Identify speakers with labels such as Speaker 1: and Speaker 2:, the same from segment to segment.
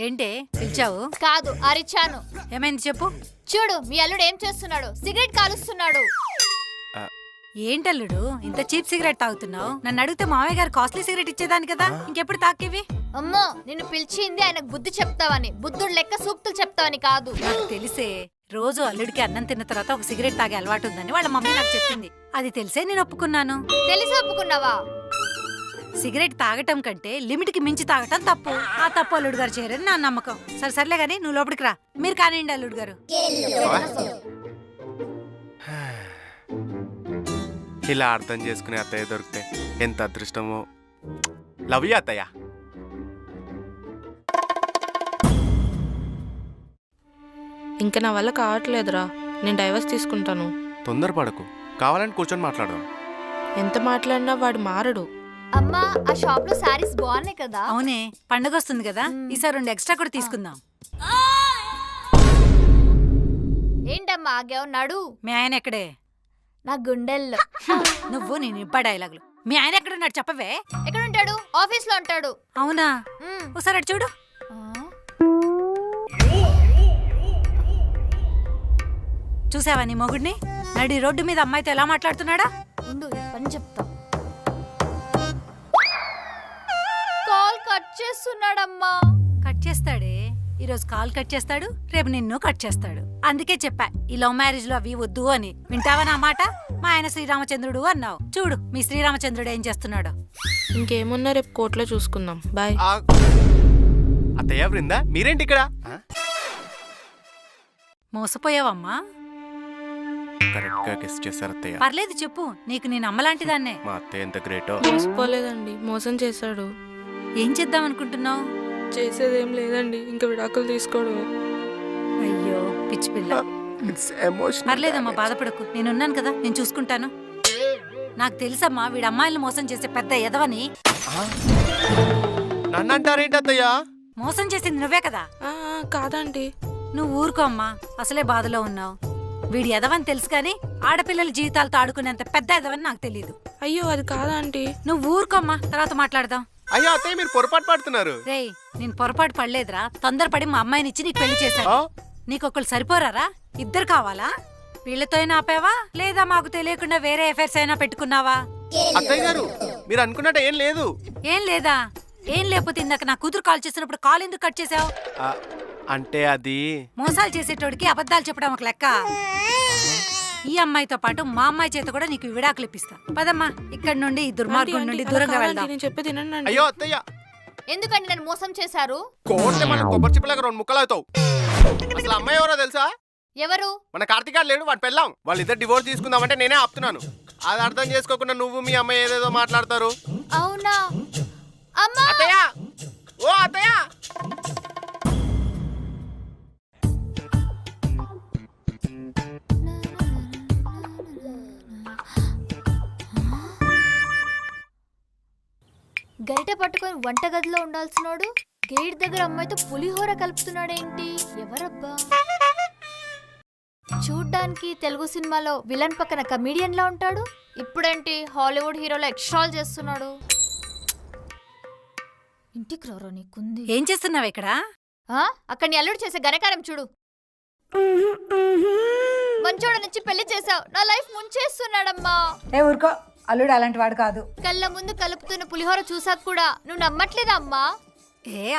Speaker 1: ఏంటే పిలిచావు?
Speaker 2: కాదు, అరిచాను.
Speaker 1: ఏమైంది చెప్పు.
Speaker 2: చూడు, మీ అల్లుడు ఏం చేస్తున్నాడు? సిగరెట్ కాలుస్తున్నాడు.
Speaker 1: ఏంటల్లుడు ఇంత చీప్ సిగరెట్ తాగుతున్నావు? నన్ను అడిగితే మామయ్య గారు కాస్ట్లీ సిగరెట్ ఇచ్చేదాని కదా, ఇంకెప్పుడు తాకేవి?
Speaker 2: అమ్మో, నిన్ను పిలిచింది ఆయనకు బుద్ధి చెప్తావని, బుద్ధుడు లెక్క సూక్తులు చెప్తావని కాదు.
Speaker 1: నాకు తెలిసే రోజు అల్లుడికి అన్నం తిన్న తర్వాత ఒక సిగరెట్ తాగే అలవాటు ఉందని వాళ్ళ మమ్మీ నాకు చెప్పింది. అది తెలిసే నేను ఒప్పుకున్నాను.
Speaker 2: తెలిసి ఒప్పుకున్నావా?
Speaker 1: సిగరెట్ తాగటం కంటే లిమిట్ కి మించి తాగటం తప్పు. ఆ తప్పు అల్లుడు గారు చేయరని నా నమ్మకం. సర్లే గానీ నువ్వు లోపలికి రా. మీరు కానివ్వండి అల్లుడు గారు.
Speaker 3: ఇలా అర్థం చేసుకునే అత్తయ్య దొరికితే ఎంత అదృష్టమో. లవ్ యూ అత్తయ్య.
Speaker 4: ఇంకా నా వల్ల కావట్లేదురా, నేను డైవర్స్ తీసుకుంటాను.
Speaker 3: తొందరపడకు, కావాలని కూర్చొని మాట్లాడదాం.
Speaker 4: ఎంత మాట్లాడినా వాడు మారడు.
Speaker 2: అమ్మా, ఆ షాప్ లో సారీస్ బాగున్నాయి కదా?
Speaker 1: అవునే, పండగ వస్తుంది కదా, ఈసారి 2 ఎక్స్ట్రా కూడా తీసుకుందాం.
Speaker 2: ఏంటమ్మా ఆగావు? నడు.
Speaker 1: మీ ఆయన ఎక్కడే?
Speaker 2: నా గుండెల్లో.
Speaker 1: నువ్వు నేను ఇబ్బా డైలాగులు. మీ ఆయన ఎక్కడున్నాడు చెప్పవే.
Speaker 2: ఎక్కడుంటాడు? ఆఫీస్ లో ఉంటాడు.
Speaker 1: అవునా? ఒకసారి అటు చూడు. చూసావా నీ మొగుడిని? నడి రోడ్డు మీద అమ్మాయితో ఎలా మాట్లాడుతున్నాడా?
Speaker 2: ఉండు, పని చెప్తా. కాల్ కట్ చేస్తున్నాడమ్మా.
Speaker 1: కట్ చేస్తాడే, ఈరోజు కాల్ కట్ చేస్తాడు, రేపు నిన్ను కట్ చేస్తాడు. అందుకే చెప్పా ఈ లవ్ మ్యారేజ్ లో అవి వద్దు అని. వింటావా నా మాట? మా ఆయన శ్రీరామచంద్రుడు అన్నావు, చూడు మీ శ్రీరామచంద్రుడు ఏం చేస్తున్నాడు.
Speaker 4: ఇంకేమున్నా రేపు కోర్టులో చూసుకుందాం. బాయ్.
Speaker 3: అత్తయ్య బృందా, మీరేంటి ఇక్కడ?
Speaker 1: మోసపోయావమ్మా.
Speaker 3: కరెక్ట్ గా గెస్ చేశారు అత్తయ్య.
Speaker 1: పర్లేదు చెప్పు, నీకు నేను అమ్మలాంటిదాన్నే.
Speaker 3: మా అత్తయ్య ఎంత గ్రేటో.
Speaker 4: మోసపోలేదండి, మోసం చేశాడు.
Speaker 1: ఏం చేద్దాం అనుకుంటున్నావు?
Speaker 4: చేసేదేం లేదండి, ఇంకా విడాకులు తీసుకోవడమే.
Speaker 1: అయ్యో పిచ్చి పిల్ల. పర్లేదమ్మా, బాధపడకు, నేనున్నాను కదా, నేను చూసుకుంటాను. నాకు తెలుసమ్మా వీడి అమ్మాయిలను మోసం చేసే పెద్ద ఎదవని.
Speaker 3: నన్ను అంటారేంటి అత్తయ్య?
Speaker 1: మోసం చేసింది నువ్వే కదా.
Speaker 4: కాదండి.
Speaker 1: నువ్వు ఊరుకో అమ్మా, అసలే బాధలో ఉన్నావు. వీడి ఎదవని తెలుసు కానీ ఆడపిల్లల జీవితాలతో ఆడుకునేంత పెద్ద ఎదవని నాకు తెలియదు.
Speaker 4: అయ్యో అది కాదండి.
Speaker 1: నువ్వు ఊరుకోమ్మా, తర్వాత మాట్లాడదాం.
Speaker 3: అయ్యో అత్తయ్య, మీరు పొరపాటు పడుతున్నారు.
Speaker 1: రేయ్, నేను పొరపాటు పడలేదురా, తొందరపడి మా అమ్మాయిని ఇచ్చి నీకు పెళ్లి చేశాను. నీకొకళ్ళు సరిపోరారా? 2 కావాలా? వీళ్ళతో అయినా ఆపావా, లేదా మాకు తెలియకుండా వేరే ఎఫైర్స్ అయినా పెట్టుకున్నావా?
Speaker 3: అత్తయ్య గారు, మీరు అనుకున్నట్టు ఏం లేదు.
Speaker 1: ఏం లేదా? ఏం లేకపోతే ఇందాక నా కూతురు కాల్ చేసినప్పుడు కాల్ ఎందుకు కట్ చేసావు?
Speaker 3: అంటే అది
Speaker 1: మోసాలు చేసేటోడికి అబద్ధాలు చెప్పడం ఒక లెక్క. ఈ అమ్మాయితో పాటు మా అమ్మాయి చేత కూడా నీకు విడాకులు ఇప్పిస్తా. పదమ్మా, ఇక్కడ నుండి ఈ దుర్మార్గం నుండి దూరంగా వెళ్దాం.
Speaker 4: నేను చెప్పేది వినండి.
Speaker 3: అయ్యో అత్తయ్య,
Speaker 2: ఎందుకండి నన్ను మోసం చేశారు?
Speaker 3: కోర్టే మన కొబ్బరి చిప్పలాగా 2 ముక్కలు అవుతావు. అసలు అమ్మాయి ఎవరో తెలుసా?
Speaker 2: ఎవరు?
Speaker 3: మన కార్తీక్ లేడు, వాడు పెళ్ళాం. వాళ్ళిద్దరు డివోర్స్ తీసుకుందామంటే నేనే ఆపుతున్నాను. అది అర్థం చేసుకోకుండా నువ్వు మీ అమ్మాయి ఏదేదో మాట్లాడతారు.
Speaker 2: అవునా? అమ్మా!
Speaker 3: అత్తయ్య, ఓ అత్తయ్య.
Speaker 2: గరిటె పట్టుకొని వంటగదిలో ఉండాల్సినోడు గేట్ దగ్గర అమ్మాయితో పులిహోర కలుపుతున్నాడేంటి? ఎవరబ్బా? చూడ్డానికి తెలుగు సినిమాలో విలన్ పక్కన కమీడియన్ లా ఉంటాడు, ఇప్పుడేంటి హాలీవుడ్ హీరోలో ఎక్స్ట్రాల్ చేస్తున్నాడు. ఇంటికి రారా నీకుంది.
Speaker 1: ఏం చేస్తున్నావు ఇక్కడ?
Speaker 2: అక్కడ నీ అల్లుడు చేసే ఘనకారం చూడు. మంచోడ నుంచి పెళ్లి చేసావు, నా లైఫ్ ముంచేస్తున్నాడమ్మా.
Speaker 1: ఊరుకో, అల్లుడు అలాంటి వాడు కాదు.
Speaker 2: కళ్ళ ముందు కలుపుతున్న పులిహోర చూసాక కూడా నువ్వు నమ్మట్లేదా అమ్మా?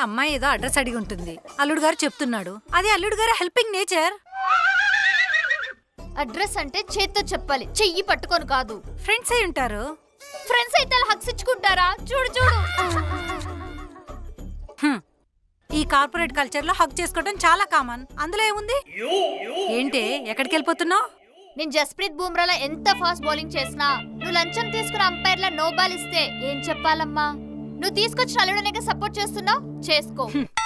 Speaker 1: అమ్మాయి ఏదో అడ్రస్ అడిగి ఉంటుంది, అల్లుడు గారు చెప్తున్నాడు. అది అల్లుడు గారు హెల్పింగ్ నేచర్.
Speaker 2: అడ్రస్ అంటే చేత్తో చెప్పాలి, చెయ్యి పట్టుకొని కాదు.
Speaker 1: ఫ్రెండ్స్ అయి ఉంటారు.
Speaker 2: ఫ్రెండ్స్ అయితే హక్స్ ఇచ్చుకుంటారా? చూడు చూడు.
Speaker 1: ఈ కార్పొరేట్ కల్చర్ లో హక్ చేసుకోవడం చాలా కామన్, అందులో ఏముంది? ఏంటి ఎక్కడికి వెళ్ళిపోతున్నావు?
Speaker 2: నేను జస్ప్రీత్ బూమ్రాలో ఎంత ఫాస్ట్ బౌలింగ్ చేసినా నువ్వు లంచం తీసుకున్న అంపైర్ లా నో బాల్ ఇస్తే ఏం చెప్పాలమ్మా? నువ్వు తీసుకొచ్చిన అల్లుడనే సపోర్ట్ చేస్తున్నావు, చేసుకో.